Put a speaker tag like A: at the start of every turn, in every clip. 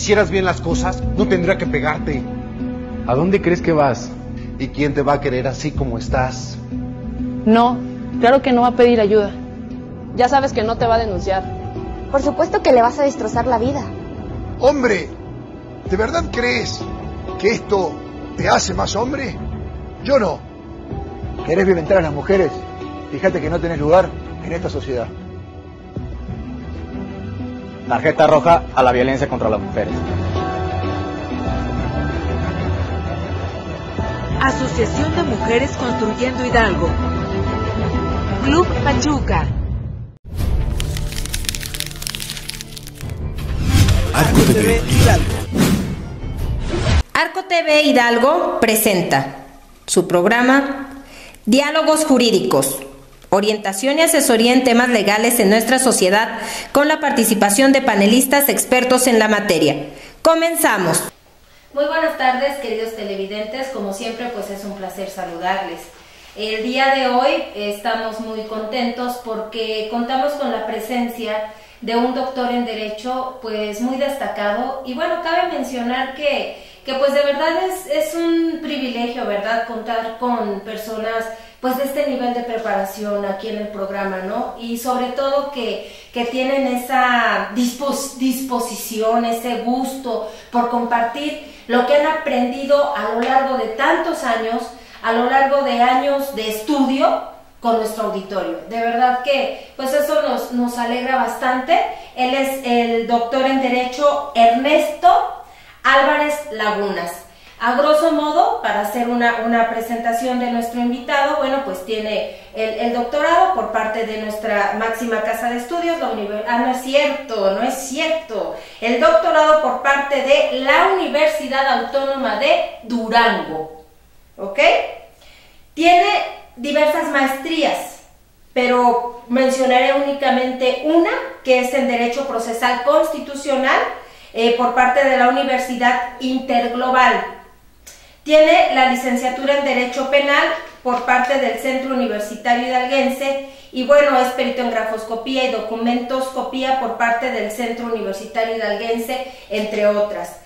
A: hicieras bien las cosas, no tendría que pegarte.
B: ¿A dónde crees que vas?
A: ¿Y quién te va a querer así como estás?
C: No, claro que no va a pedir ayuda. Ya sabes que no te va a denunciar.
D: Por supuesto que le vas a destrozar la vida.
E: Hombre, ¿de verdad crees que esto te hace más hombre? Yo no.
F: ¿Querés violentar a las mujeres? Fíjate que no tenés lugar en esta sociedad.
B: Tarjeta roja a la violencia contra las mujeres.
G: Asociación de Mujeres Construyendo Hidalgo. Club Pachuca.
H: Arco TV Hidalgo.
I: Arco TV Hidalgo presenta su programa Diálogos Jurídicos, orientación y asesoría en temas legales en nuestra sociedad, con la participación de panelistas expertos en la materia. Comenzamos. Muy buenas tardes, queridos televidentes. Como siempre, pues es un placer saludarles. El día de hoy estamos muy contentos porque contamos con la presencia de un doctor en Derecho pues muy destacado, y bueno, cabe mencionar que pues de verdad es un privilegio, ¿verdad?, contar con personas pues de este nivel de preparación aquí en el programa, ¿no? Y sobre todo que tienen esa disposición, ese gusto por compartir lo que han aprendido a lo largo de tantos años, a lo largo de años de estudio con nuestro auditorio. De verdad que pues eso nos alegra bastante. Él es el doctor en Derecho Ernesto Álvarez Lagunas. A grosso modo, para hacer una presentación de nuestro invitado, bueno, pues tiene el doctorado por parte de nuestra máxima casa de estudios, no es cierto, el doctorado por parte de la Universidad Autónoma de Durango, ¿ok? Tiene diversas maestrías, pero mencionaré únicamente una, que es en Derecho Procesal Constitucional, por parte de la Universidad Interglobal. Tiene la licenciatura en Derecho Penal por parte del Centro Universitario Hidalguense, y bueno, es perito en grafoscopía y documentoscopía por parte del Centro Universitario Hidalguense, entre otras.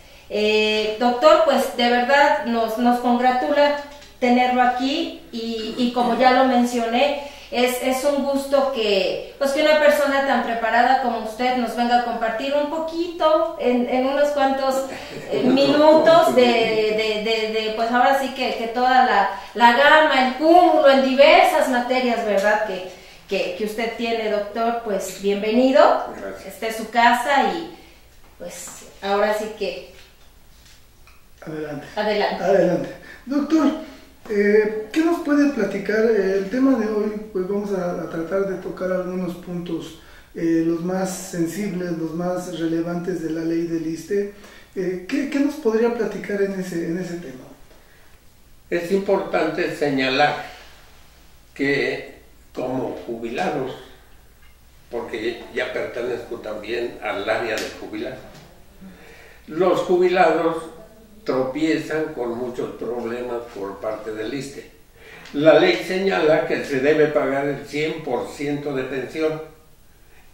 I: Doctor, pues de verdad nos congratula tenerlo aquí, y como ya lo mencioné, es un gusto que una persona tan preparada como usted nos venga a compartir un poquito en unos cuantos minutos de pues ahora sí que toda la gama, el cúmulo en diversas materias, ¿verdad?, que usted tiene, doctor. Pues bienvenido. Gracias. Esta es su casa, y pues ahora sí que
J: adelante. Doctor, ¿qué nos puede platicar? El tema de hoy, pues vamos a tratar de tocar algunos puntos, los más sensibles, los más relevantes de la ley del ISSSTE. ¿Qué nos podría platicar en ese tema?
K: Es importante señalar que como jubilados, porque ya pertenezco también al área de jubilados, los jubilados tropiezan con muchos problemas por parte del ISSSTE. La ley señala que se debe pagar el 100% de pensión,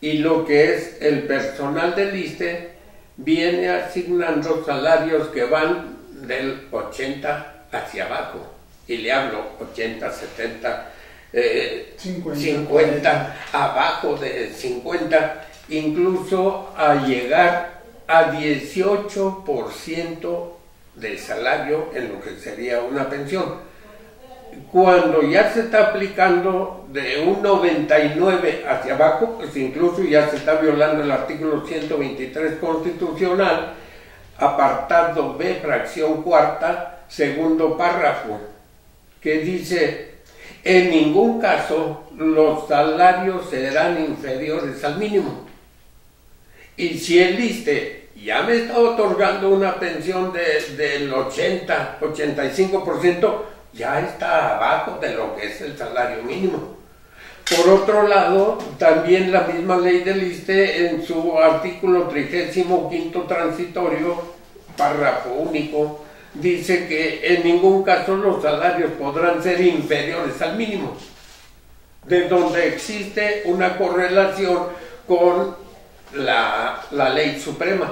K: y lo que es el personal del ISSSTE viene asignando salarios que van del 80 hacia abajo, y le hablo 80, 70, 50, abajo de 50, incluso a llegar a 18% de salario en lo que sería una pensión, cuando ya se está aplicando de un 99 hacia abajo, pues incluso ya se está violando el artículo 123 constitucional, apartado B, fracción cuarta, segundo párrafo, que dice: en ningún caso los salarios serán inferiores al mínimo. Y si el ISSSTE ya me está otorgando una pensión del 80-85%, ya está abajo de lo que es el salario mínimo. Por otro lado, también la misma ley del ISSSTE, en su artículo 35 transitorio, párrafo único, dice que en ningún caso los salarios podrán ser inferiores al mínimo, de donde existe una correlación con la ley suprema.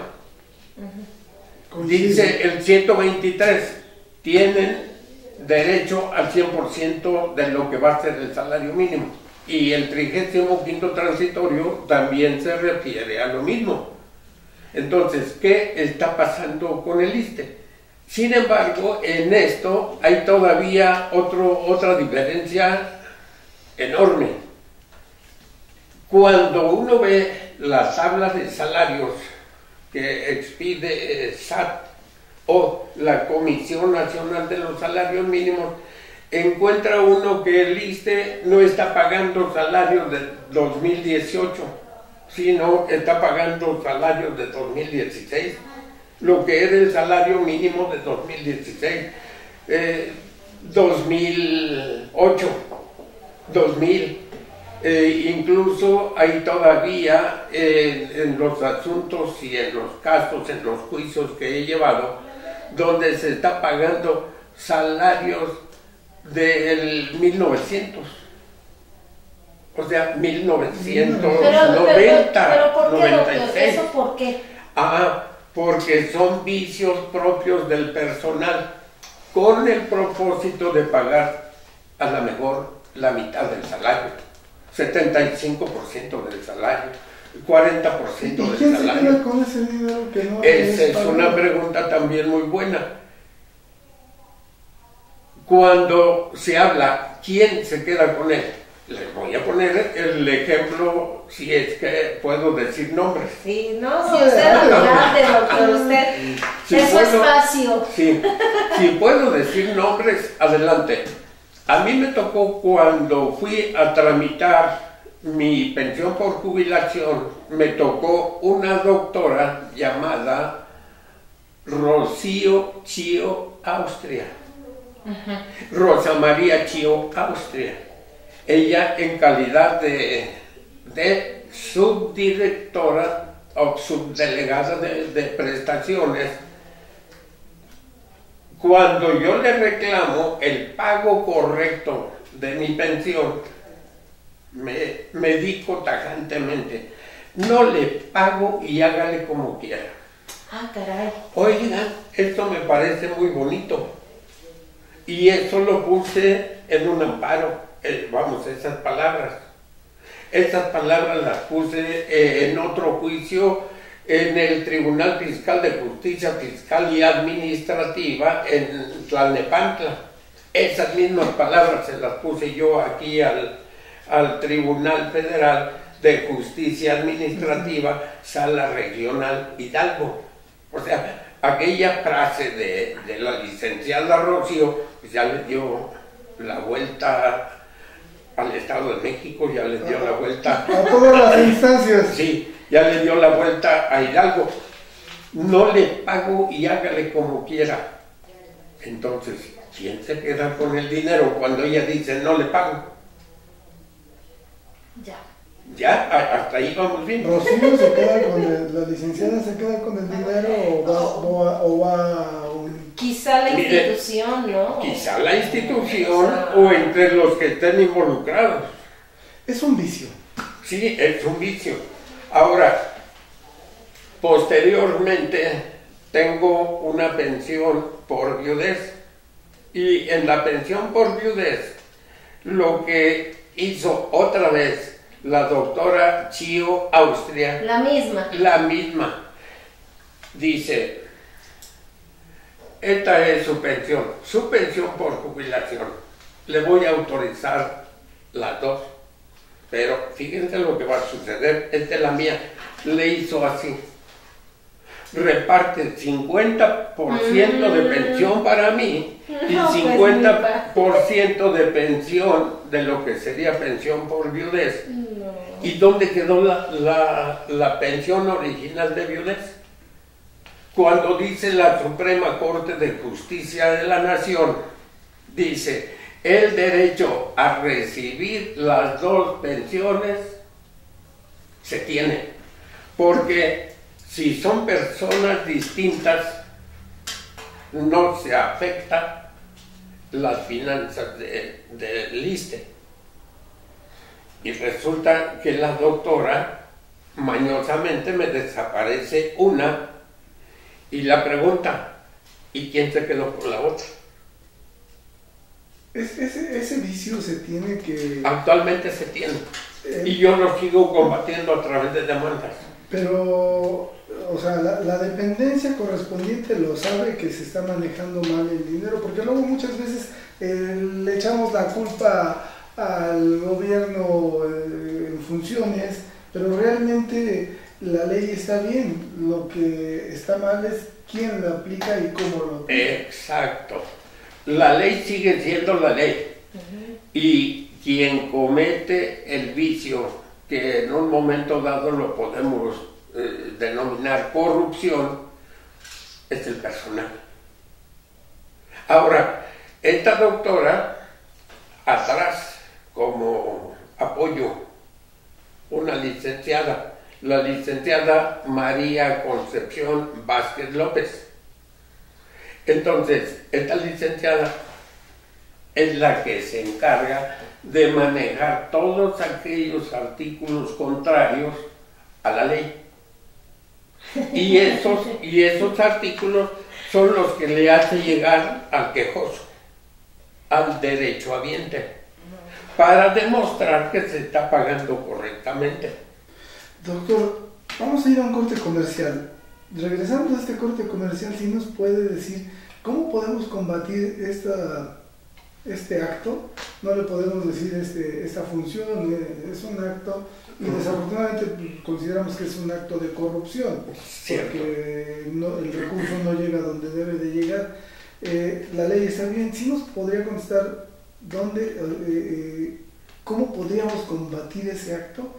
K: Dice el 123, tienen derecho al 100% de lo que va a ser el salario mínimo. Y el 35º transitorio también se refiere a lo mismo. Entonces, ¿qué está pasando con el ISSSTE? Sin embargo, en esto hay todavía otra diferencia enorme. Cuando uno ve las tablas de salarios que expide SAT o la Comisión Nacional de los Salarios Mínimos, encuentra uno que el ISSSTE no está pagando salarios de 2018, sino está pagando salarios de 2016, lo que era el salario mínimo de 2016, 2008, 2000. Incluso hay todavía en los asuntos y en los casos, en los juicios que he llevado, donde se está pagando salarios del 1900, o sea, 1990,
I: pero ¿por qué,
K: 96.
I: doctor? ¿Eso por qué?
K: Porque son vicios propios del personal, con el propósito de pagar a lo mejor la mitad del salario, 75% del salario, 40% del
J: quién
K: salario.
J: se queda con ese dinero que no
K: Esa es una pregunta también muy buena. Cuando se habla, ¿quién se queda con él? Les voy a poner el ejemplo, si es que puedo decir nombres.
I: Sí, no, si usted adelante, doctor, usted,
K: si
I: es su
K: puedo,
I: espacio.
K: Sí, si puedo decir nombres, adelante. A mí me tocó cuando fui a tramitar mi pensión por jubilación, me tocó una doctora llamada Rocío Chío Austria. Rosa María Chío Austria. Ella en calidad de subdirectora o subdelegada de prestaciones, cuando yo le reclamo el pago correcto de mi pensión, me dijo tajantemente, no le pago y hágale como quiera.
I: Caray.
K: Oigan, esto me parece muy bonito. Y eso lo puse en un amparo. Vamos, esas palabras las puse en otro juicio en el Tribunal Fiscal de Justicia Fiscal y Administrativa en Tlalnepantla. Esas mismas palabras se las puse yo aquí al Tribunal Federal de Justicia Administrativa, Sala Regional Hidalgo. O sea, aquella frase de la licenciada Rocío, pues ya le dio la vuelta al Estado de México, ya le dio la vuelta
J: a todas las instancias.
K: Sí, ya le dio la vuelta a Hidalgo. No le pago y hágale como quiera. Entonces, ¿quién se queda con el dinero cuando ella dice no le pago? Ya, hasta ahí vamos bien.
J: Rocío se queda con la licenciada se queda con el dinero o va a un...
I: Quizá la institución, ¿no?
K: Quizá la institución o entre los que estén involucrados.
J: Es un vicio.
K: Sí, es un vicio. Ahora, posteriormente tengo una pensión por viudez y en la pensión por viudez lo que hizo otra vez la doctora Chío Austria, la misma, dice, esta es su pensión por jubilación, le voy a autorizar las dos, pero fíjense lo que va a suceder, esta es la mía, le hizo así, reparte 50% de pensión para mí y 50% de pensión de lo que sería pensión por viudez. ¿Y dónde quedó la pensión original de viudez? Cuando dice la Suprema Corte de Justicia de la Nación, dice, el derecho a recibir las dos pensiones se tiene, porque si son personas distintas, no se afecta las finanzas del ISSSTE. Y resulta que la doctora mañosamente me desaparece una Y la pregunta, ¿y quién se quedó por la otra?
J: Ese vicio se tiene que...
K: Actualmente se tiene. Y yo lo sigo combatiendo a través de demandas.
J: Pero, o sea, la dependencia correspondiente lo sabe que se está manejando mal el dinero, porque luego muchas veces le echamos la culpa al gobierno en funciones, pero realmente la ley está bien. Lo que está mal es quién lo aplica y cómo lo aplica.
K: Exacto. La ley sigue siendo la ley. Y quien comete el vicio, que en un momento dado lo podemos denominar corrupción, es el personal. Ahora, esta doctora, atrás, como apoyo, una licenciada, la licenciada María Concepción Vázquez López. Entonces, esta licenciada es la que se encarga de manejar todos aquellos artículos contrarios a la ley. Y esos artículos son los que le hace llegar al quejoso, al derechohabiente, para demostrar que se está pagando correctamente.
J: Doctor, vamos a ir a un corte comercial. Regresando a este corte comercial, ¿sí nos puede decir cómo podemos combatir este acto? No le podemos decir esta función, es un acto, y desafortunadamente consideramos que es un acto de corrupción, porque el recurso no llega donde debe de llegar. La ley está bien. ¿Sí nos podría contestar cómo podríamos combatir ese acto,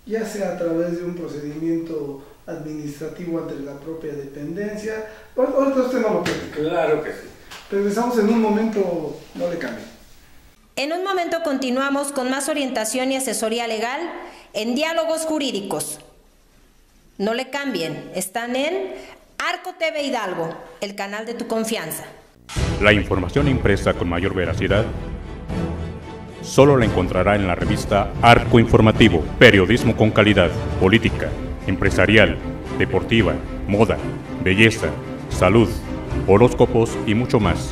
J: ya sea a través de un procedimiento administrativo ante la propia dependencia? Ahorita usted no lo platica.
K: Claro que sí.
J: Regresamos en un momento, no le cambie.
I: En un momento continuamos con más orientación y asesoría legal en Diálogos Jurídicos. No le cambien, están en Arco TV Hidalgo, el canal de tu confianza.
L: La información impresa con mayor veracidad solo la encontrará en la revista Arco Informativo, periodismo con calidad, política, empresarial, deportiva, moda, belleza, salud, horóscopos y mucho más.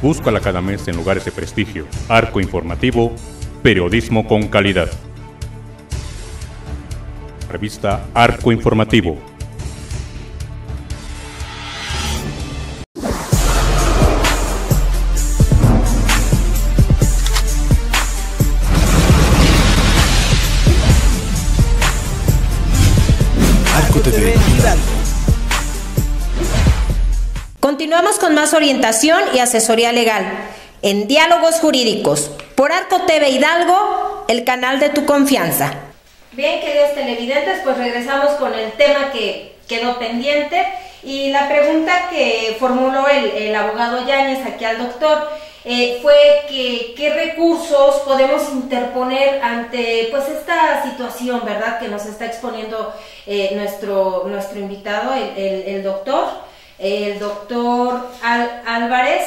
L: Búscala cada mes en lugares de prestigio. Arco Informativo, periodismo con calidad. Revista Arco Informativo.
H: Arco TV Hidalgo.
I: Continuamos con más orientación y asesoría legal en Diálogos Jurídicos por Arco TV Hidalgo, el canal de tu confianza. Bien, queridos televidentes, pues regresamos con el tema que quedó pendiente y la pregunta que formuló el abogado Yáñez aquí al doctor fue que qué recursos podemos interponer ante pues esta situación, ¿verdad?, que nos está exponiendo nuestro invitado, el doctor Álvarez.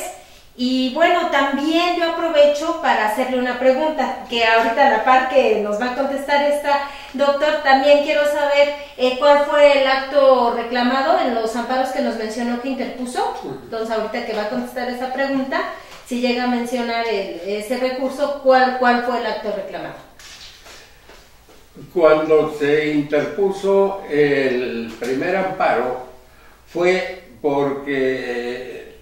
I: Y bueno, también yo aprovecho para hacerle una pregunta, que ahorita a la par que nos va a contestar esta doctor, también quiero saber cuál fue el acto reclamado en los amparos que nos mencionó que interpuso. Entonces ahorita que va a contestar esa pregunta, si llega a mencionar ese recurso, ¿cuál fue el acto reclamado?
K: Cuando se interpuso el primer amparo fue porque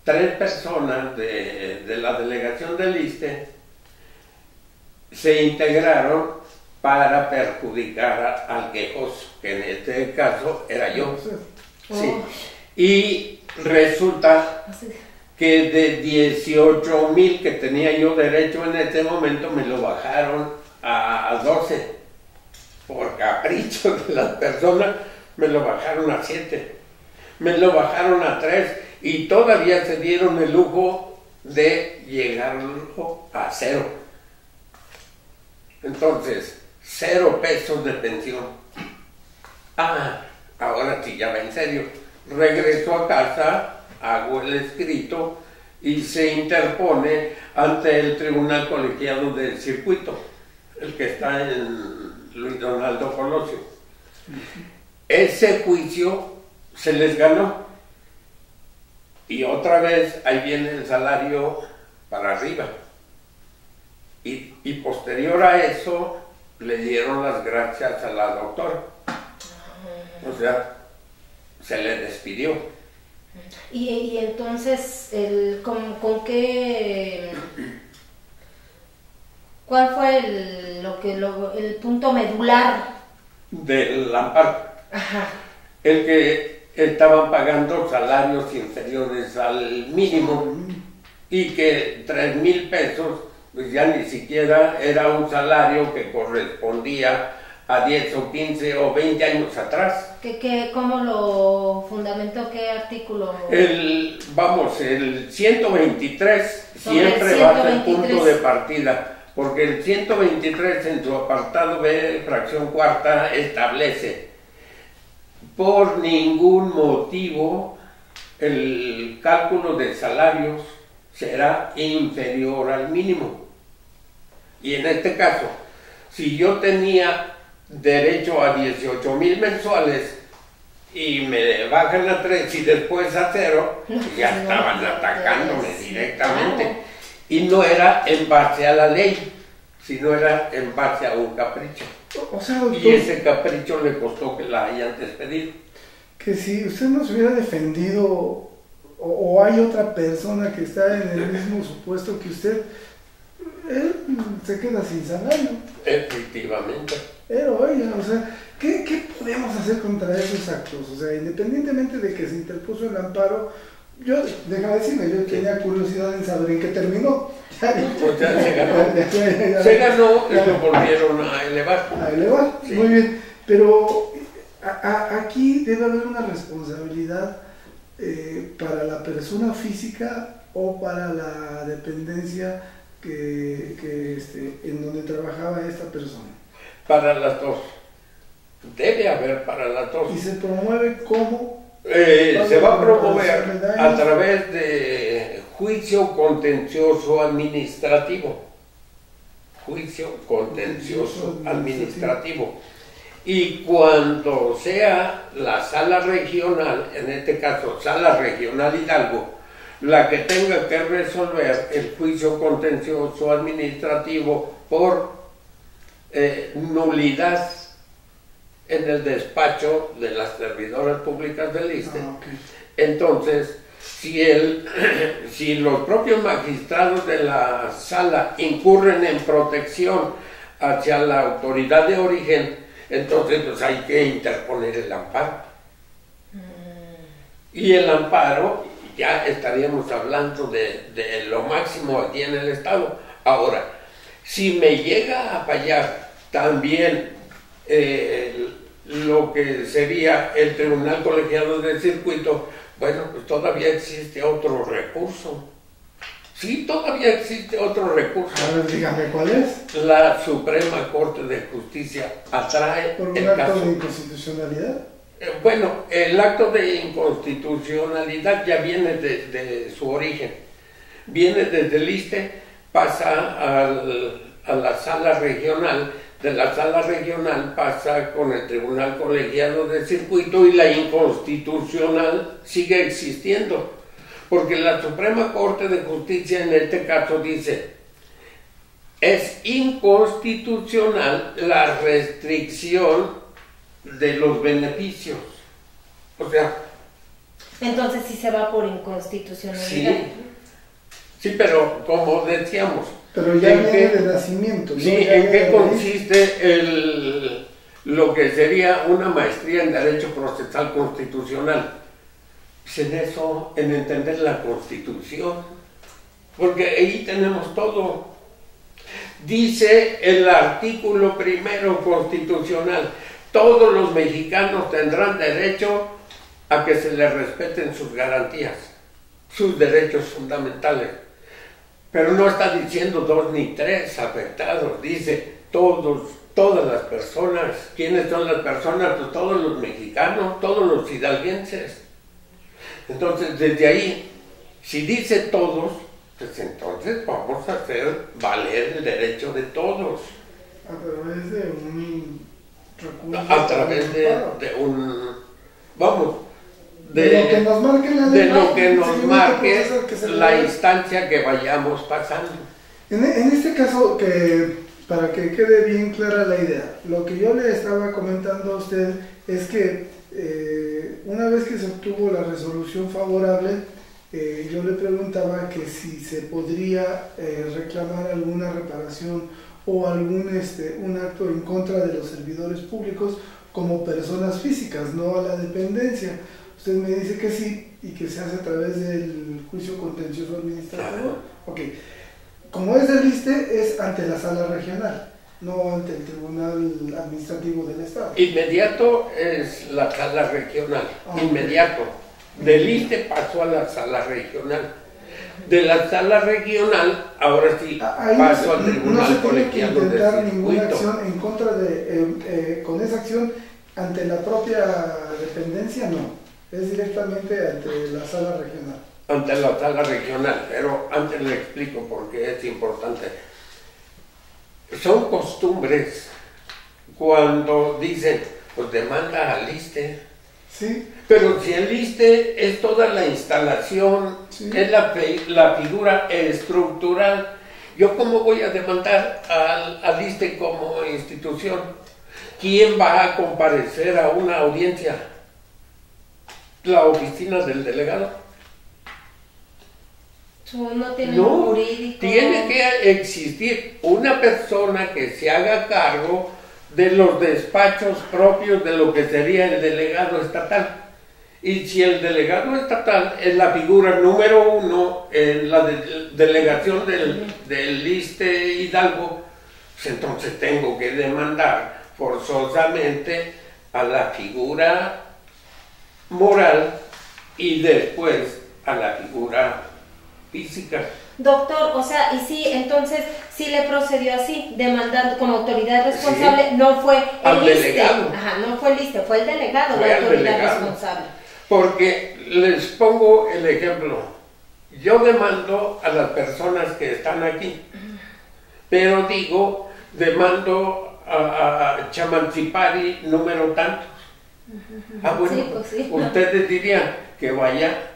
K: 3 personas de la delegación del ISSSTE se integraron para perjudicar al quejoso, que en este caso era yo. Sí. Y resulta que de 18,000 que tenía yo derecho en ese momento me lo bajaron a 12. Por capricho de las personas me lo bajaron a 7. Me lo bajaron a 3 y todavía se dieron el lujo de llegarlo a 0. Entonces, 0 pesos de pensión. Ahora sí, ya va en serio. Regreso a casa, hago el escrito y se interpone ante el Tribunal Colegiado del Circuito, el que está en Luis Donaldo Colosio. Ese juicio se les ganó y otra vez ahí viene el salario para arriba. Y posterior a eso le dieron las gracias a la doctora. O sea, se le despidió.
I: Y entonces, ¿con qué? ¿Cuál fue el punto medular
K: del amparo?
I: Ajá.
K: El que estaban pagando salarios inferiores al mínimo y que 3,000 pesos pues ya ni siquiera era un salario que correspondía a 10 o 15 o 20 años atrás.
I: ¿Cómo lo fundamentó? ¿Qué artículo?
K: El 123 siempre va a ser punto de partida, porque el 123 en su apartado B, fracción cuarta, establece: por ningún motivo el cálculo de salarios será inferior al mínimo. Y en este caso, si yo tenía derecho a 18,000 mensuales y me bajan a 3 y después a 0, ya estaban atacándome directamente. Y no era en base a la ley, sino era en base a un capricho.
J: O sea, doctor,
K: y ese capricho le costó que la hayan despedido.
J: Que si usted nos hubiera defendido, o hay otra persona que está en el mismo supuesto que usted, él se queda sin salario.
K: Efectivamente.
J: Pero oiga, o sea, ¿qué podemos hacer contra esos actos? O sea, independientemente de que se interpuso el amparo, yo, déjame decirme, yo tenía curiosidad en saber en qué terminó.
K: Pues ya se ganó. Se ganó y lo volvieron a elevar.
J: A elevar, sí. Muy bien. Pero aquí debe haber una responsabilidad para la persona física o para la dependencia en donde trabajaba esta persona.
K: Para las dos. Debe haber para las dos.
J: ¿Y se promueve cómo?
K: Se va a promover a través de juicio contencioso administrativo. Juicio contencioso administrativo. Y cuando sea la sala regional, en este caso sala regional Hidalgo, la que tenga que resolver el juicio contencioso administrativo por nulidad en el despacho de las servidoras públicas del ISSSTE.
J: Okay.
K: Entonces, si los propios magistrados de la sala incurren en protección hacia la autoridad de origen, entonces pues hay que interponer el amparo. Y el amparo, ya estaríamos hablando de lo máximo aquí en el Estado. Ahora, si me llega a fallar también lo que sería el Tribunal Colegiado del Circuito, bueno, pues todavía existe otro recurso. Sí, todavía existe otro recurso.
J: A ver, dígame, ¿cuál es?
K: La Suprema Corte de Justicia atrae
J: ¿por un
K: el
J: acto
K: caso
J: de inconstitucionalidad?
K: Bueno, el acto de inconstitucionalidad ya viene de su origen. Viene desde el ISSSTE, pasa a la sala regional, de la sala regional pasa con el Tribunal Colegiado del Circuito y la inconstitucional sigue existiendo. Porque la Suprema Corte de Justicia en este caso dice: es inconstitucional la restricción de los beneficios. O sea...
I: Entonces sí se va por inconstitucionalidad.
K: Sí, pero como decíamos...
J: Pero ya viene de nacimiento.
K: Sí, ¿en qué consiste lo que sería una maestría en Derecho Procesal Constitucional? Pues en eso, en entender la Constitución, porque ahí tenemos todo. Dice el artículo 1 constitucional: todos los mexicanos tendrán derecho a que se les respeten sus garantías, sus derechos fundamentales. Pero no está diciendo 2 ni 3 afectados, dice todas las personas. ¿Quiénes son las personas? Pues todos los mexicanos, todos los hidalguenses. Entonces, desde ahí Si dice todos, pues entonces vamos a hacer valer el derecho de todos.
J: A través de un recurso.
K: A través de un... Vamos.
J: De lo que nos marque la ley.
K: De lo que nos marque la instancia que vayamos pasando.
J: En este caso, para que quede bien clara la idea, lo que yo le estaba comentando a usted es que una vez que se obtuvo la resolución favorable, yo le preguntaba que si se podría reclamar alguna reparación o algún un acto en contra de los servidores públicos como personas físicas, no a la dependencia. Usted me dice que sí y que se hace a través del juicio contencioso administrativo. Ok. Como es del ISSSTE, es ante la sala regional, no ante el Tribunal Administrativo del Estado.
K: Inmediato es la sala regional, inmediato. Del ISSSTE pasó a la sala regional. De la sala regional, ahora sí, paso al Tribunal Colegiado de
J: Circuito. No se tiene que intentar ninguna
K: Circuito.
J: acción en contra de, con esa acción ante la propia dependencia, no. Es directamente ante la sala regional.
K: Ante la sala regional, pero antes le explico por qué es importante. Son costumbres cuando dicen, pues demanda al ISSSTE.
J: Sí.
K: Pero si el ISSSTE es toda la instalación, sí, es la figura estructural, ¿yo cómo voy a demandar al ISSSTE como institución? ¿Quién va a comparecer a una audiencia? ¿La oficina del delegado?
I: No tiene un jurídico.
K: Tiene que existir una persona que se haga cargo de los despachos propios de lo que sería el delegado estatal. Y si el delegado estatal es la figura número 1 en la delegación del ISSSTE Hidalgo, pues entonces tengo que demandar forzosamente a la figura moral y después a la figura física.
I: Doctor, o sea, y sí, entonces sí le procedió así, demandando como autoridad responsable, sí, no fue el ISSSTE, ajá, no fue el ISSSTE, fue el delegado la autoridad responsable.
K: Porque les pongo el ejemplo, yo demando a las personas que están aquí, pero digo, demando a Chamancipari número tantos. Ah, bueno, sí, pues sí, ustedes dirían que vaya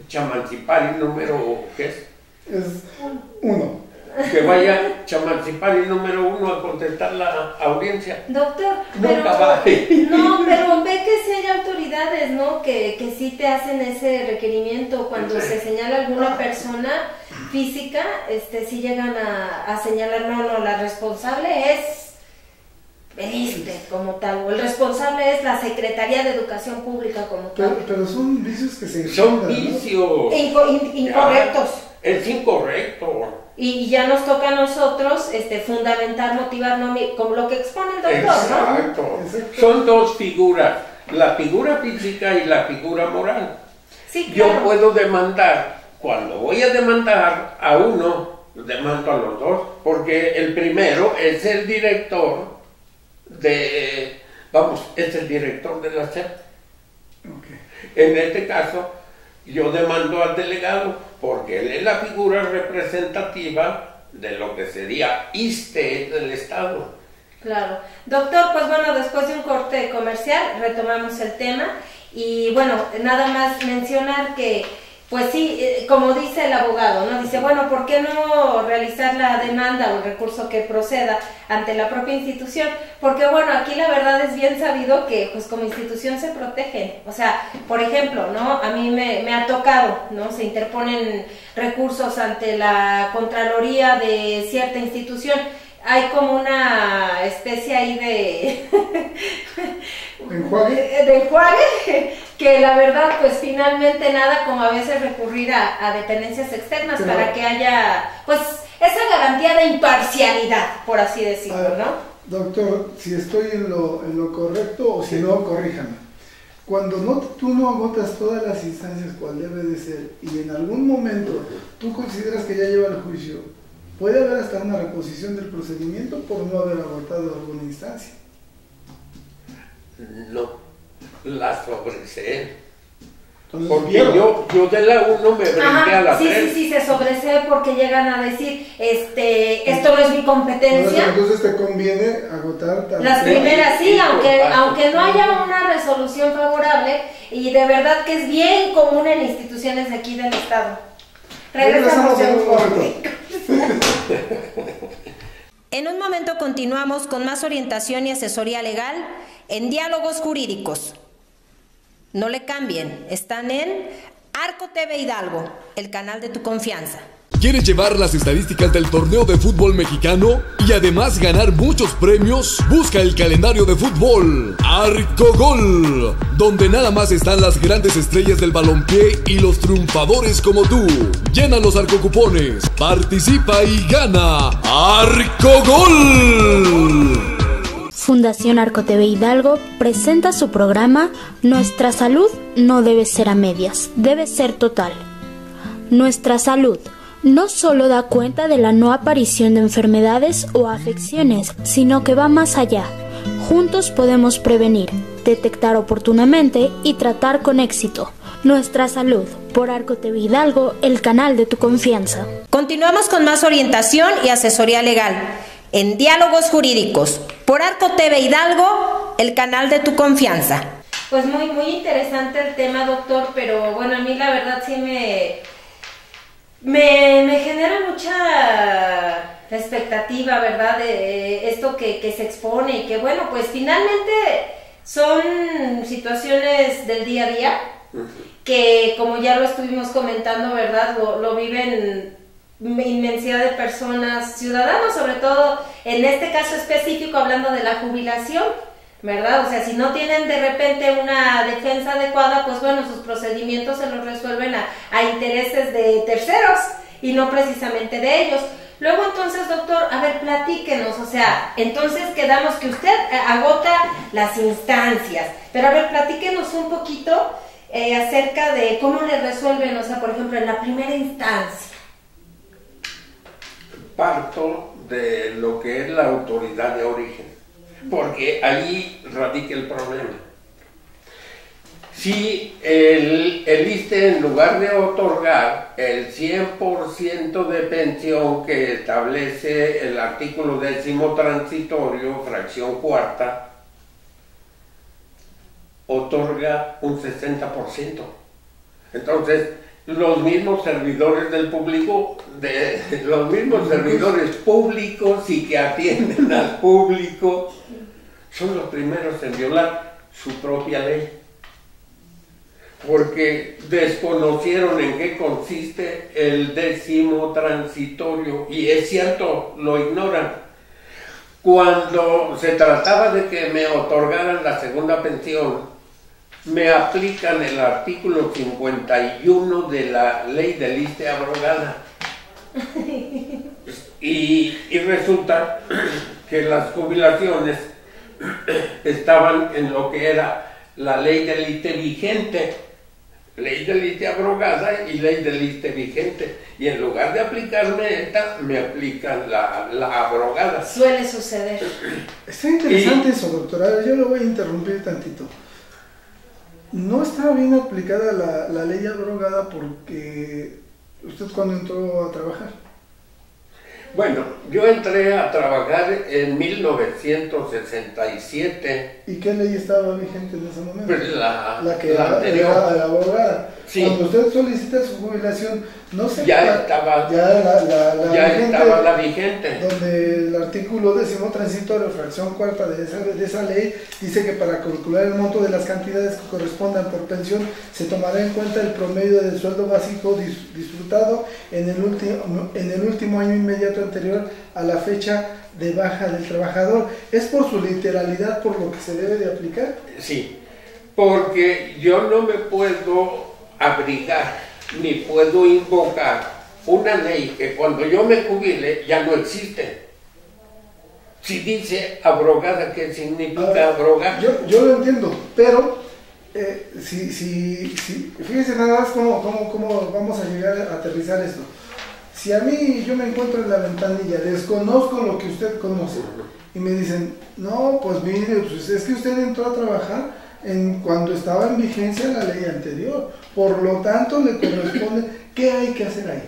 K: Chamancipari número, ¿qué es?
J: Es 1.
K: Que vaya Chamancipari número 1 a contestar la audiencia.
I: Doctor,
K: nunca
I: pero ve que si hay autoridades, ¿no? Que sí te hacen ese requerimiento cuando se señala alguna persona física, sí llegan a señalar, no, la responsable es el ISSSTE como tal, o el responsable es la Secretaría de Educación Pública como tal.
J: Pero son vicios que se
K: son vicios
I: incorrectos.
K: Es incorrecto.
I: Y ya nos toca a nosotros fundamentar, motivar, como lo que expone el doctor,
K: exacto, ¿no? Exacto. Son dos figuras, la figura física y la figura moral.
I: Sí, claro.
K: Yo puedo demandar, cuando voy a demandar a uno, demando a los dos, porque el primero es el director es el director de la SEP.
J: Okay.
K: En este caso, yo demando al delegado porque él es la figura representativa de lo que sería ISSSTE del Estado.
I: Claro. Doctor, pues bueno, después de un corte comercial retomamos el tema y bueno, nada más mencionar que pues sí, como dice el abogado, ¿no? Dice, bueno, ¿por qué no realizar la demanda o el recurso que proceda ante la propia institución? Porque, bueno, aquí la verdad es bien sabido que, pues, como institución se protegen. O sea, por ejemplo, ¿no? A mí me ha tocado, ¿no? Se interponen recursos ante la Contraloría de cierta institución. Hay como una especie ahí de enjuague, que la verdad, pues finalmente nada como a veces recurrir a dependencias externas para que haya, pues, esa garantía de imparcialidad, por así decirlo, ¿no?
J: Doctor, si estoy en lo correcto o si no, corríjame. Cuando tú no agotas todas las instancias cual debe de ser y en algún momento tú consideras que ya lleva el juicio, puede haber hasta una reposición del procedimiento por no haber agotado alguna instancia.
K: No, la sobreseen.
J: Entonces,
K: porque yo de la 1 me brinqué a la 3.
I: Sí, se sobresee porque llegan a decir, esto no es mi competencia.
J: Entonces te conviene agotar
I: las primeras, sí, aunque no haya una resolución favorable, y de verdad que es bien común en instituciones de aquí del Estado. Regresamos en un momento. En un momento continuamos con más orientación y asesoría legal en Diálogos Jurídicos. No le cambien, están en Arco TV Hidalgo, el canal de tu confianza.
H: ¿Quieres llevar las estadísticas del torneo de fútbol mexicano y además ganar muchos premios? Busca el calendario de fútbol Arcogol, donde nada más están las grandes estrellas del balompié y los triunfadores como tú. Llena los arcocupones, participa y gana Arcogol.
M: Fundación Arco TV Hidalgo presenta su programa Nuestra salud no debe ser a medias, debe ser total. Nuestra salud no solo da cuenta de la no aparición de enfermedades o afecciones, sino que va más allá. Juntos podemos prevenir, detectar oportunamente y tratar con éxito. Nuestra salud, por Arco TV Hidalgo, el canal de tu confianza.
I: Continuamos con más orientación y asesoría legal en Diálogos Jurídicos, por Arco TV Hidalgo, el canal de tu confianza. Pues muy interesante el tema, doctor, pero bueno, a mí la verdad sí me genera mucha expectativa, ¿verdad? De esto que se expone y que bueno, pues finalmente son situaciones del día a día que, como ya lo estuvimos comentando, ¿verdad? Lo viven inmensidad de personas, ciudadanos, sobre todo en este caso específico hablando de la jubilación, ¿verdad? O sea, si no tienen de repente una defensa adecuada, pues bueno, sus procedimientos se los resuelven a intereses de terceros y no precisamente de ellos. Luego entonces, doctor, a ver, platíquenos, o sea, entonces quedamos que usted agota las instancias, pero a ver, platíquenos un poquito acerca de cómo le resuelven, o sea, por ejemplo, en la primera instancia.
K: Parto de lo que es la autoridad de origen, porque ahí radica el problema. Si el ISSSTE, en lugar de otorgar el 100% de pensión que establece el artículo 10º transitorio, fracción cuarta, otorga un 60%. Entonces, los mismos servidores del público, los mismos servidores públicos y que atienden al público, son los primeros en violar su propia ley, porque desconocieron en qué consiste el 10º transitorio, y es cierto, lo ignoran. Cuando se trataba de que me otorgaran la segunda pensión, me aplican el artículo 51 de la ley del ISSSTE abrogada. Y resulta que las jubilaciones estaban en lo que era la ley del ISSSTE vigente, ley del ISSSTE abrogada y ley del ISSSTE vigente. Y en lugar de aplicarme esta, me aplican la abrogada.
I: Suele suceder.
J: Está interesante eso, doctora. Yo lo voy a interrumpir tantito. No está bien aplicada la ley abrogada porque usted cuando entró a trabajar.
K: Bueno, yo entré a trabajar en 1967.
J: ¿Y qué ley estaba vigente en ese momento?
K: Pues la
J: anterior. La abogada.
K: Sí.
J: Cuando usted solicita su jubilación, no se
K: estaba la vigente.
J: Donde el artículo 10º transitorio, fracción cuarta de esa ley, dice que para calcular el monto de las cantidades que correspondan por pensión, se tomará en cuenta el promedio del sueldo básico disfrutado en el último año inmediato anterior a la fecha de baja del trabajador. ¿Es por su literalidad por lo que se debe de aplicar?
K: Sí, porque yo no me puedo abrigar ni puedo invocar una ley que cuando yo me jubile ya no existe. Si dice abrogada, ¿qué significa abrogar?
J: Yo lo entiendo, pero fíjese nada más cómo vamos a llegar a aterrizar esto. Si a mí yo me encuentro en la ventanilla, desconozco lo que usted conoce y me dicen, no, pues mire, pues es que usted entró a trabajar cuando estaba en vigencia la ley anterior. Por lo tanto, le corresponde, ¿qué hay que hacer ahí?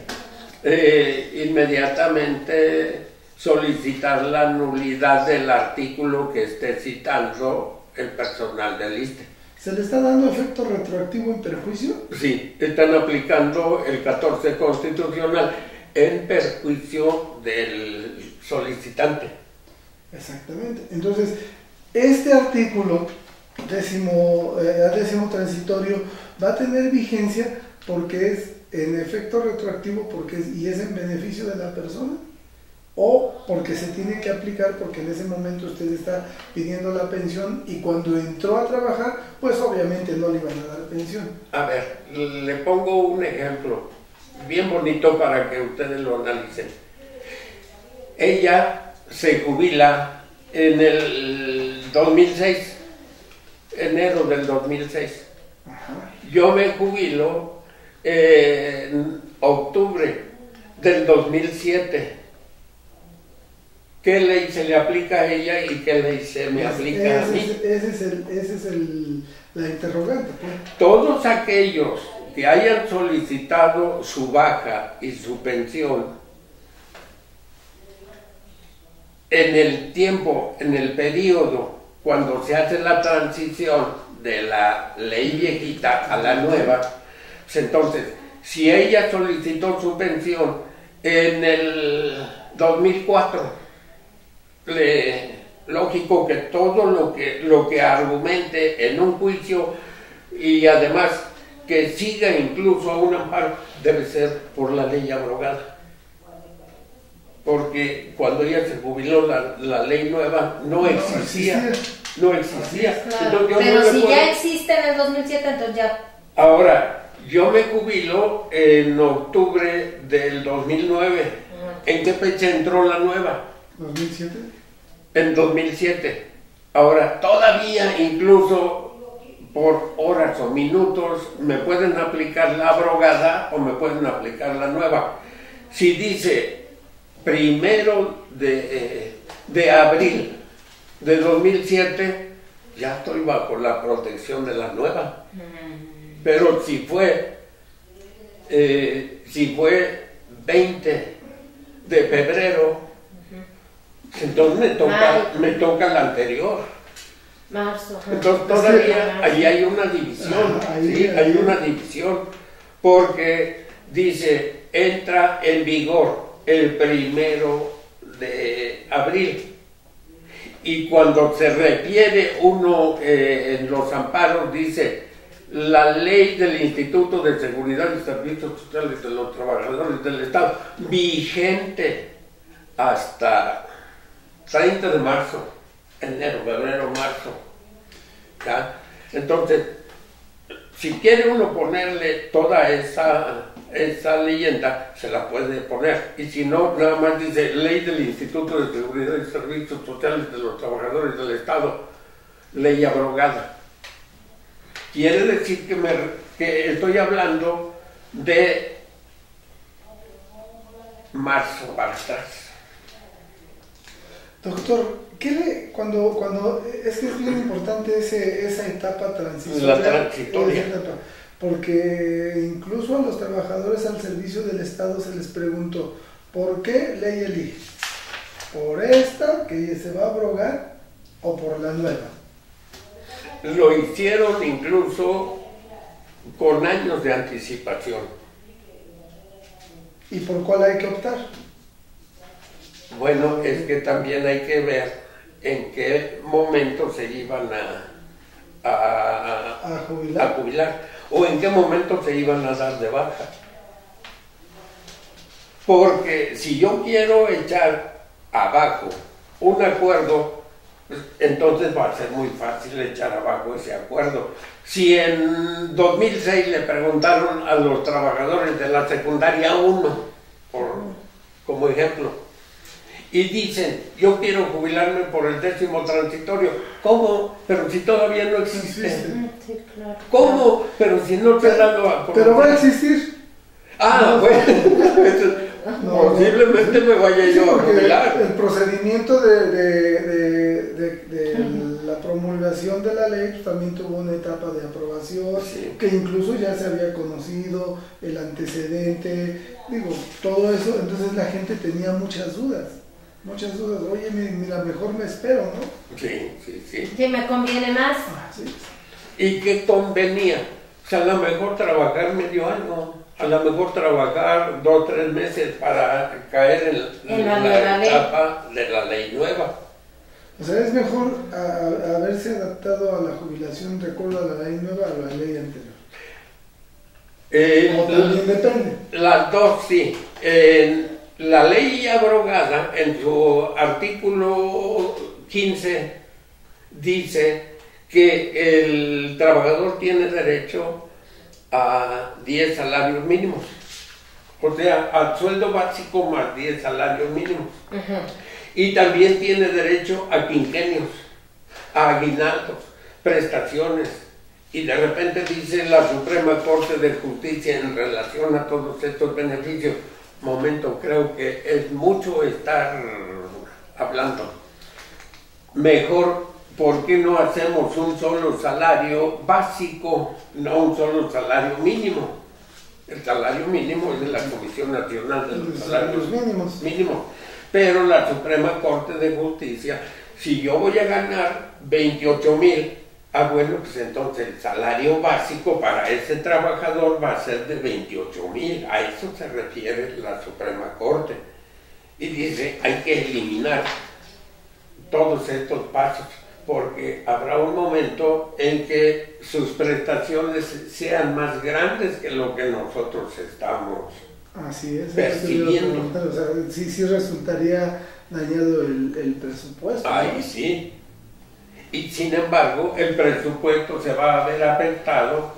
K: Inmediatamente solicitar la nulidad del artículo que esté citando el personal del ISSSTE.
J: ¿Se le está dando efecto retroactivo en perjuicio?
K: Sí, están aplicando el 14 constitucional en perjuicio del solicitante.
J: Exactamente. Entonces, este artículo décimo transitorio va a tener vigencia porque es en efecto retroactivo y es en beneficio de la persona, o porque se tiene que aplicar porque en ese momento usted está pidiendo la pensión y cuando entró a trabajar, pues obviamente no le iban a dar pensión.
K: A ver, le pongo un ejemplo bien bonito para que ustedes lo analicen. Ella se jubila en el 2006, enero del 2006.
J: Ajá.
K: Yo me jubilo en octubre del 2007. ¿Qué ley se le aplica a ella y qué ley se me aplica a mí?
J: Ese es la interrogante. Pues.
K: Todos aquellos que hayan solicitado su baja y su pensión en el tiempo, en el periodo, cuando se hace la transición de la ley viejita a la nueva, pues entonces, si ella solicitó su pensión en el 2004, lógico que todo lo que argumente en un juicio y además que siga incluso a un amparo debe ser por la ley abrogada, porque cuando ella se jubiló la ley nueva no existía.
I: Claro.
K: Entonces,
I: pero
K: no
I: si
K: puedo...
I: ya existe en el 2007, entonces ya...
K: Ahora, yo me jubilo en octubre del 2009. ¿En qué fecha entró la nueva?
J: ¿2007?
K: En 2007. Ahora, todavía incluso por horas o minutos me pueden aplicar la abrogada o me pueden aplicar la nueva. Si dice 1 de abril de 2007, ya estoy bajo la protección de la nueva. Pero si fue 20 de febrero, entonces me toca la anterior.
I: Marzo.
K: Entonces todavía ahí hay una división, hay una división, porque dice, entra en vigor el 1 de abril. Y cuando se refiere uno en los amparos, dice, la ley del Instituto de Seguridad y Servicios Sociales de los Trabajadores del Estado, vigente hasta 30 de marzo, enero, febrero, marzo. ¿Ya? Entonces, si quiere uno ponerle toda esa leyenda, se la puede poner. Y si no, nada más dice ley del Instituto de Seguridad y Servicios Sociales de los Trabajadores del Estado, ley abrogada. Quiere decir que estoy hablando de marzo para atrás.
J: Doctor, cuando es que es bien importante esa etapa transitoria?
K: La transitoria.
J: Porque incluso a los trabajadores al servicio del Estado se les preguntó, ¿por qué ley elige? ¿Por esta que se va a abrogar o por la nueva?
K: Lo hicieron incluso con años de anticipación.
J: ¿Y por cuál hay que optar?
K: Bueno, es que también hay que ver en qué momento se iban a jubilar o en qué momento se iban a dar de baja. Porque si yo quiero echar abajo un acuerdo, pues, entonces va a ser muy fácil echar abajo ese acuerdo. Si en 2006 le preguntaron a los trabajadores de la secundaria 1, como ejemplo, y dicen, yo quiero jubilarme por el 10º transitorio. ¿Cómo? Pero si todavía no existe.
I: Sí, claro.
K: ¿Cómo? Pero si no te dan lo...
J: Pero va a existir.
K: Bueno, posiblemente me vaya yo a jubilar.
J: El procedimiento de la la promulgación de la ley pues, también tuvo una etapa de aprobación, que incluso ya se había conocido el antecedente, digo, todo eso, entonces la gente tenía muchas dudas, oye, mira, mejor me espero, ¿no?
K: Sí.
I: Sí, me conviene más.
J: Sí.
K: ¿Y qué convenía? O sea, a lo mejor trabajar medio año, a lo mejor trabajar 2 o 3 meses para caer en la etapa de la ley nueva.
J: O sea, es mejor haberse adaptado a la jubilación de acuerdo a la ley nueva a la ley anterior. ¿O también depende?
K: Las dos, sí. La ley abrogada, en su artículo 15, dice que el trabajador tiene derecho a 10 salarios mínimos. O sea, al sueldo básico más 10 salarios mínimos. Y también tiene derecho a quinquenios, a aguinaldos, prestaciones. Y de repente dice la Suprema Corte de Justicia en relación a todos estos beneficios, momento, creo que es mucho estar hablando. Mejor, ¿por qué no hacemos un solo salario básico, no un solo salario mínimo? El salario mínimo es de la Comisión Nacional de los Salarios Mínimos. Pero la Suprema Corte de Justicia, si yo voy a ganar 28,000, bueno, pues entonces el salario básico para ese trabajador va a ser de 28,000. A eso se refiere la Suprema Corte. Y dice, hay que eliminar todos estos pasos, porque habrá un momento en que sus prestaciones sean más grandes que lo que nosotros estamos percibiendo.
J: O sea, sí resultaría dañado el presupuesto.
K: Ahí sí. Y sin embargo, el presupuesto se va a ver afectado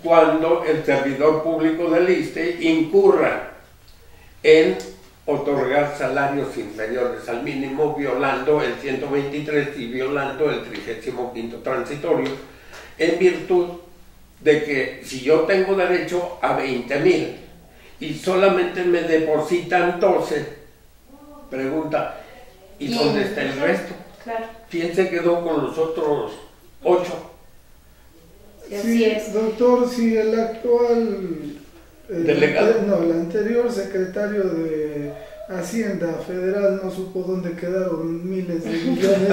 K: cuando el servidor público del ISSSTE incurra en otorgar salarios inferiores al mínimo, violando el 123 y violando el 35º transitorio, en virtud de que si yo tengo derecho a 20,000 y solamente me depositan 12, pregunta, ¿y dónde está el resto?
I: Claro.
K: ¿Quién se quedó con los otros 8?
J: Sí, doctor, si el actual
K: delegado,
J: el anterior secretario de Hacienda Federal no supo dónde quedaron miles de millones,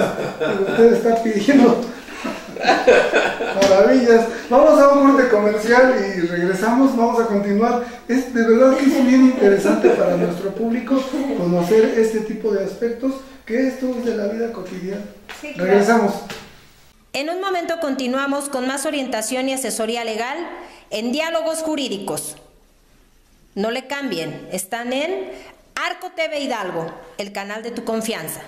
J: usted está pidiendo maravillas. Vamos a un corte comercial y regresamos, vamos a continuar. Es de verdad que es bien interesante para nuestro público conocer este tipo de aspectos, que esto es de la vida cotidiana. Sí, claro. Regresamos.
I: En un momento continuamos con más orientación y asesoría legal en Diálogos Jurídicos. No le cambien, están en Arco TV Hidalgo, el canal de tu confianza.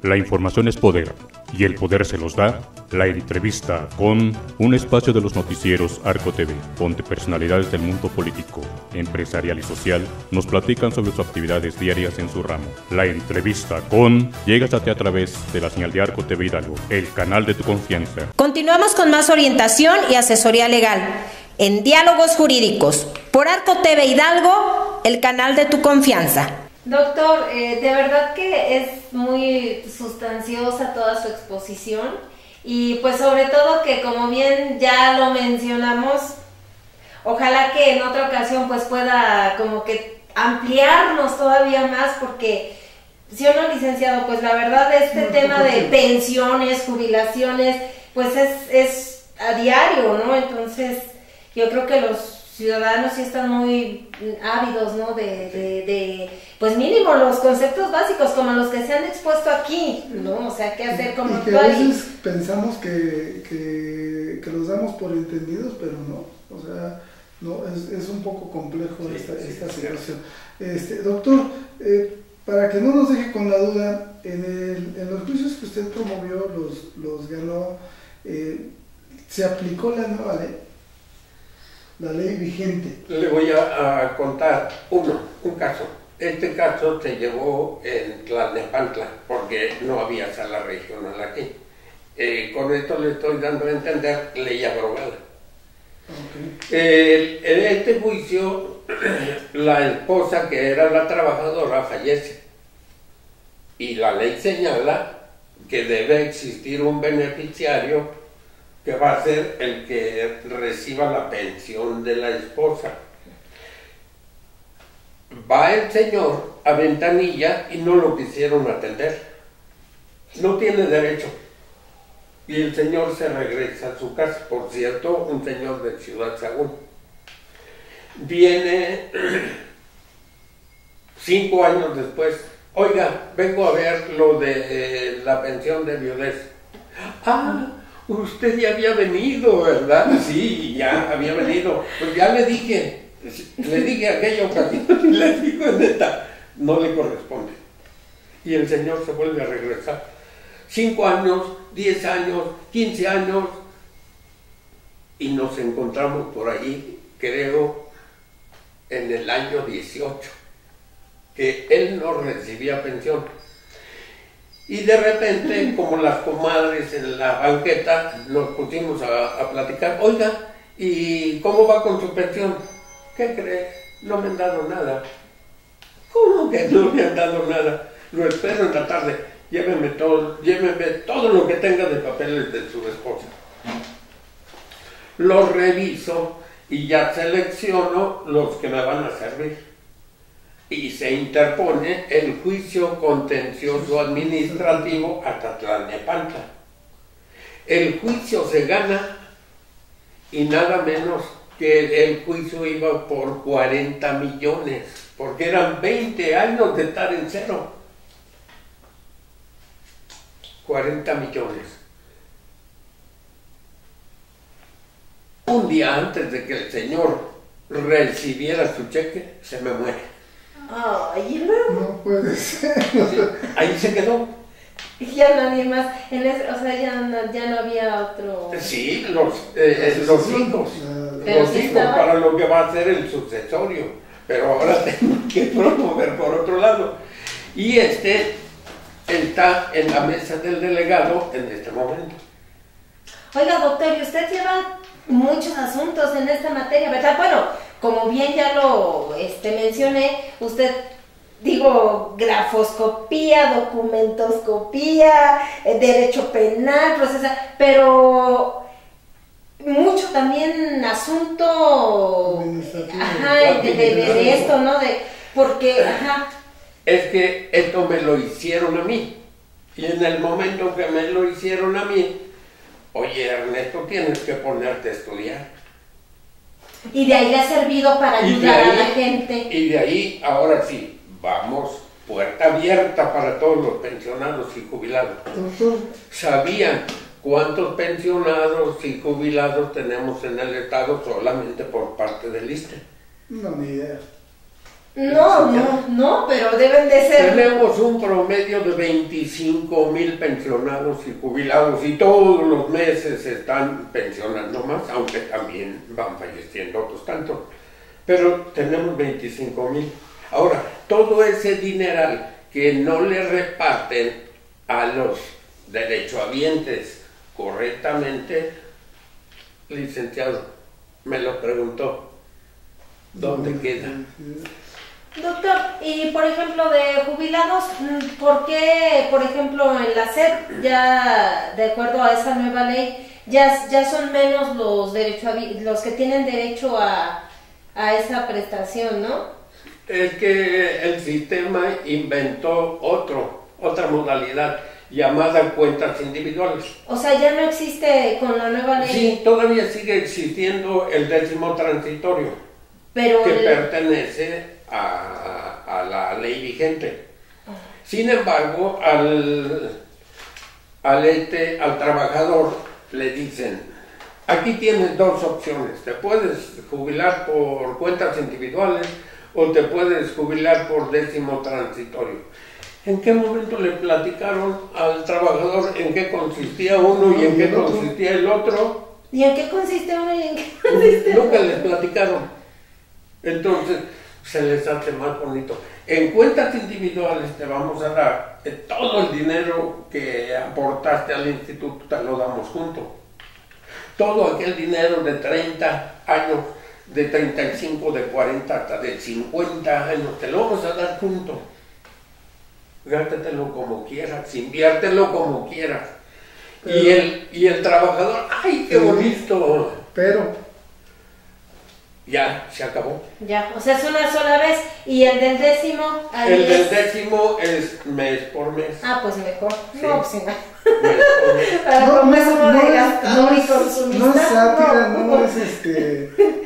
L: La información es poder, y el poder se los da la entrevista con un espacio de los noticieros Arco TV, donde personalidades del mundo político, empresarial y social nos platican sobre sus actividades diarias en su ramo. La entrevista con llégate a través de la señal de Arco TV Hidalgo, el canal de tu confianza.
I: Continuamos con más orientación y asesoría legal en Diálogos Jurídicos por Arco TV Hidalgo, el canal de tu confianza.
N: Doctor, de verdad que es muy sustanciosa toda su exposición y pues sobre todo que, como bien ya lo mencionamos, ojalá que en otra ocasión pues pueda como que ampliarnos todavía más, porque si uno, licenciado, pues la verdad este tema de pensiones, jubilaciones, pues es a diario, ¿no? Entonces yo creo que los ciudadanos sí están muy ávidos, ¿no? De pues mínimo los conceptos básicos como los que se han expuesto aquí, ¿no? O sea, qué hacer como
J: y que a veces pensamos que los damos por entendidos, pero no. O sea, no es un poco complejo esta situación. Doctor, para que no nos deje con la duda, en los juicios que usted promovió, los ganó, ¿se aplicó la nueva ley? La ley vigente.
K: Le voy a contar un caso. Este caso se llevó en Tlalnepantla porque no había sala regional aquí. Con esto le estoy dando a entender ley abrogada. Okay. En este juicio, la esposa, que era la trabajadora, fallece. Y la ley señala que debe existir un beneficiario que va a ser el que reciba la pensión de la esposa. Va el señor a ventanilla y no lo quisieron atender. No tiene derecho. Y el señor se regresa a su casa. Por cierto, un señor de Ciudad Sagún. Viene 5 años después. Oiga, vengo a ver lo de la pensión de viudez. Ah, usted ya había venido, ¿verdad? Sí, ya había venido. Pues ya le dije aquella ocasión y le digo, neta, no le corresponde. Y el señor se vuelve a regresar. 5 años, 10 años, 15 años, y nos encontramos por ahí, creo, en el año 18, que él no recibía pensión. Y de repente, como las comadres en la banqueta, nos pusimos a platicar. Oiga, ¿y cómo va con su pensión? ¿Qué cree? No me han dado nada. ¿Cómo que no me han dado nada? Lo espero en la tarde. Lléveme todo lo que tenga de papeles de su esposa. Lo reviso y ya selecciono los que me van a servir. Y se interpone el juicio contencioso administrativo a Tlalnepantla. El juicio se gana y nada menos que el juicio iba por 40 millones, porque eran 20 años de estar en cero. 40 millones. Un día antes de que el señor recibiera su cheque, se me muere.
N: Ay, ¿y luego?
J: No puede ser.
K: Ahí se quedó.
N: Ya nadie más, o sea, ya no había otro...
K: Sí, los hijos. Los hijos para lo que va a ser el sucesorio. Pero ahora tengo que promover por otro lado. Y está en la mesa del delegado en este momento.
N: Oiga, doctor, y usted lleva muchos asuntos en esta materia, ¿verdad? Bueno, como bien ya lo mencioné, usted, grafoscopía, documentoscopía, derecho penal, procesal, pero mucho también asunto de esto, ¿no? Porque,
K: Es que esto me lo hicieron a mí. Y en el momento que me lo hicieron a mí, oye, Ernesto, tienes que ponerte a estudiar.
N: Y de ahí le ha servido para ayudar a la gente.
K: Y de ahí, ahora sí, vamos, puerta abierta para todos los pensionados y jubilados. ¿Sabían cuántos pensionados y jubilados tenemos en el Estado solamente por parte del ISSSTE?
J: No, ni idea.
N: No, pero deben de ser...
K: Tenemos un promedio de 25,000 pensionados y jubilados y todos los meses se están pensionando más, aunque también van falleciendo otros tantos. Pero tenemos 25,000. Ahora, todo ese dineral que no le reparten a los derechohabientes correctamente, licenciado, me lo preguntó, ¿dónde queda?
N: Doctor, y por ejemplo de jubilados, ¿por qué, por ejemplo, en la SEP, ya de acuerdo a esa nueva ley, ya son menos los que tienen derecho a esa prestación, ¿no?
K: Es que el sistema inventó otra modalidad llamada cuentas individuales.
N: O sea, ya no existe con la nueva ley.
K: Sí, todavía sigue existiendo el 10º transitorio,
N: pero
K: que pertenece a la ley vigente. Sin embargo, al trabajador le dicen, aquí tienes 2 opciones, te puedes jubilar por cuentas individuales o te puedes jubilar por 10º transitorio. ¿En qué momento le platicaron al trabajador en qué consistía uno y en qué consistía el otro?
N: ¿Y en qué consiste uno y en qué consiste el otro?
K: Nunca les platicaron. Entonces, se les hace más bonito. En cuentas individuales te vamos a dar todo el dinero que aportaste al instituto, te lo damos junto. Todo aquel dinero de 30 años, de 35, de 40, hasta de 50 años, te lo vamos a dar junto. gástatelo como quieras, inviértelo como quieras. Y el trabajador, ¡ay, qué bonito!
J: Pero
K: ya, se acabó.
N: Ya, o sea, es una sola vez. ¿Y el del décimo?
K: El del décimo es mes por mes.
N: Ah, pues mejor.
K: Sí.
N: No, pues no.
K: Mes por mes.
N: Para como es uno de gastador y consumista.
J: No es sátira,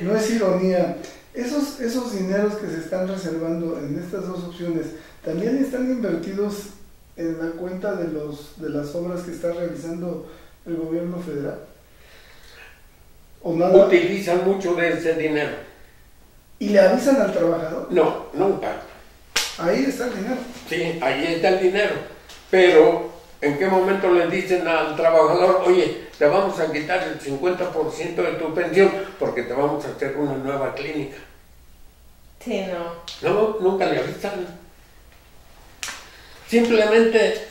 J: no es ironía. Esos dineros que se están reservando en estas dos opciones también están invertidos en la cuenta de las obras que está realizando el gobierno federal. ¿O nada?
K: Utilizan mucho de ese dinero.
J: ¿Y le avisan al trabajador?
K: No, nunca.
J: Ahí está el dinero.
K: Sí, ahí está el dinero. Pero, ¿en qué momento le dicen al trabajador, oye, te vamos a quitar el 50% de tu pensión porque te vamos a hacer una nueva clínica?
N: Sí, no.
K: No, nunca le avisan. Simplemente,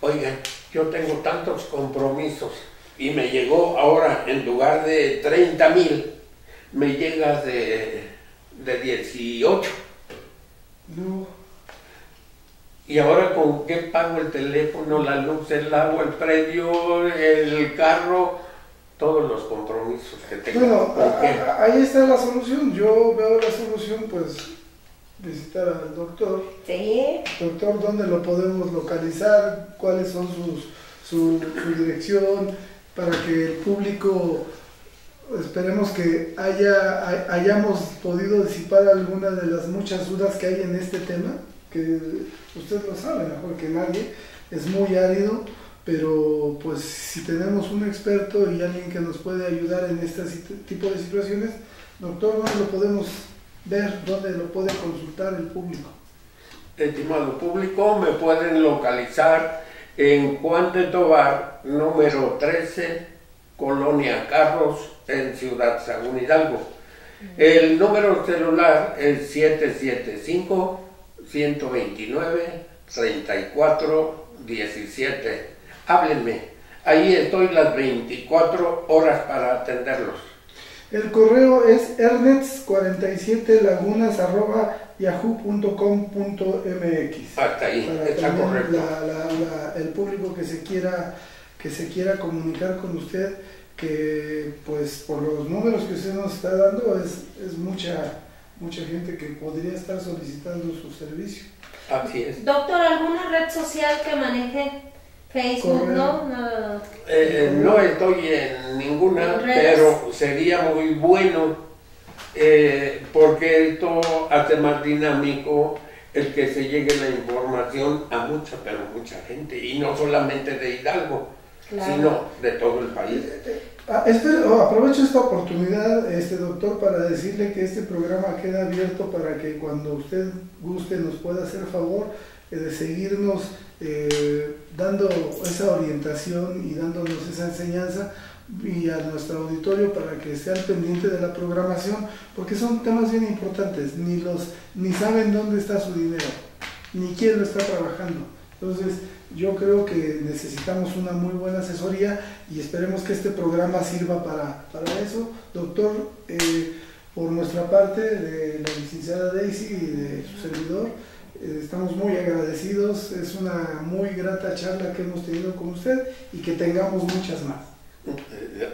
K: oigan, yo tengo tantos compromisos y me llegó ahora, en lugar de 30,000, me llega de 18.
J: No.
K: Y ahora, ¿con qué pago el teléfono, la luz, el agua, el predio, el carro? Todos los compromisos que tengo.
J: Bueno, ahí está la solución. Yo veo la solución, pues, visitar al doctor.
N: Sí.
J: Doctor, ¿dónde lo podemos localizar? ¿Cuáles son su dirección? Para que el público, esperemos que hayamos podido disipar algunas de las muchas dudas que hay en este tema, que usted lo sabe mejor que nadie, es muy árido, pero pues si tenemos un experto y alguien que nos puede ayudar en este tipo de situaciones, doctor, ¿dónde lo podemos ver? ¿Dónde lo puede consultar el público?
K: Estimado público, me pueden localizar en Juan de Tovar, número 13, Colonia Carros, en Ciudad Sagún, Hidalgo. El número celular es 775-129-3417. Háblenme, ahí estoy las 24 horas para atenderlos.
J: El correo es ernets47lagunas@yahoo.com.mx.
K: Hasta ahí,
J: para
K: está correcto.
J: El público que se quiera comunicar con usted, que pues por los números que usted nos está dando es mucha gente que podría estar solicitando su servicio.
K: Así es.
N: Doctor, ¿alguna red social que maneje? Facebook,
J: Correo.
N: ¿no?
K: No estoy en ninguna, pero sería muy bueno porque esto hace más dinámico el que se llegue la información a mucha gente, y no solamente de Hidalgo,
N: claro,
K: sino de todo el país.
J: Aprovecho esta oportunidad, doctor, para decirle que este programa queda abierto para que cuando usted guste nos pueda hacer favor de seguirnos dando esa orientación y dándonos esa enseñanza, y a nuestro auditorio para que esté al pendiente de la programación, porque son temas bien importantes, ni saben dónde está su dinero, ni quién lo está trabajando. Entonces yo creo que necesitamos una muy buena asesoría y esperemos que este programa sirva para eso. Doctor, por nuestra parte, de la licenciada Daisy y de su servidor, estamos muy agradecidos. Es una muy grata charla que hemos tenido con usted y que tengamos muchas más.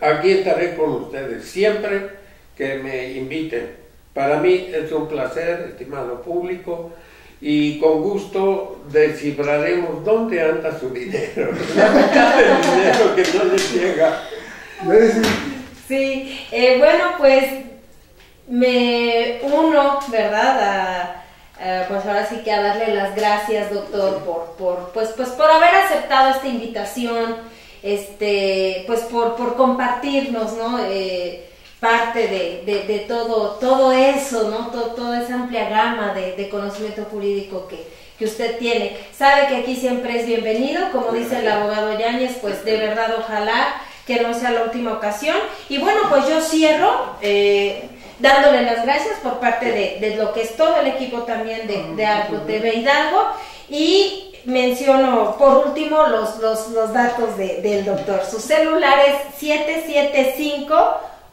K: Aquí estaré con ustedes siempre que me inviten. Para mí es un placer, estimado público, y con gusto descifraremos dónde anda su dinero, la mitad del dinero que no les llega.
N: Sí, bueno, pues me uno, ¿verdad?, pues ahora sí que a darle las gracias, doctor, por haber aceptado esta invitación, pues por compartirnos, ¿no? Parte de todo eso, ¿no? Toda esa amplia gama de conocimiento jurídico que usted tiene. Sabe que aquí siempre es bienvenido, como dice el abogado Yáñez, pues de verdad ojalá que no sea la última ocasión. Y bueno, pues yo cierro dándole las gracias por parte de lo que es todo el equipo también de Arco TV Hidalgo, y menciono por último los datos del doctor. Su celular es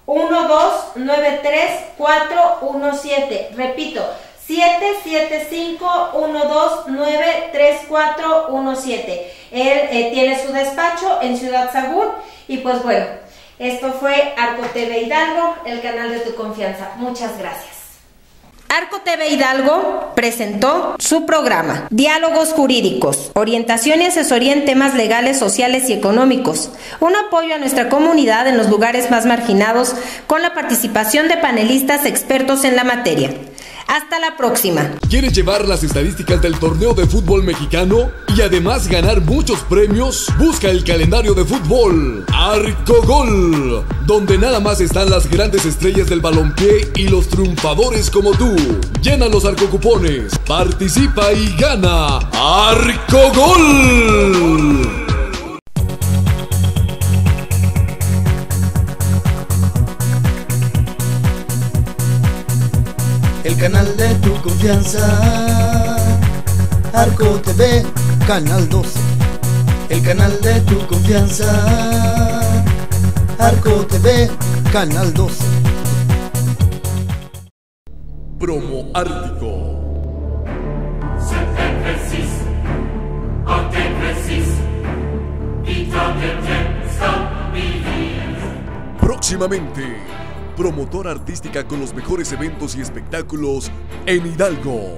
N: 775-1293417. Repito, 775-129-3417. Él tiene su despacho en Ciudad Sagún. Y pues bueno, esto fue Arco TV Hidalgo, el canal de tu confianza. Muchas gracias.
I: Arco TV Hidalgo presentó su programa Diálogos Jurídicos, orientación y asesoría en temas legales, sociales y económicos, un apoyo a nuestra comunidad en los lugares más marginados con la participación de panelistas expertos en la materia. Hasta la próxima.
H: ¿Quieres llevar las estadísticas del torneo de fútbol mexicano y además ganar muchos premios? Busca el calendario de fútbol Arcogol, donde nada más están las grandes estrellas del balompié y los triunfadores como tú. Llena los arcocupones, participa y gana Arcogol.
O: El canal de tu confianza, Arco TV, canal 12. El canal de tu confianza, Arco TV, canal 12.
H: Promo Ártico. Próximamente, promotora artística con los mejores eventos y espectáculos en Hidalgo.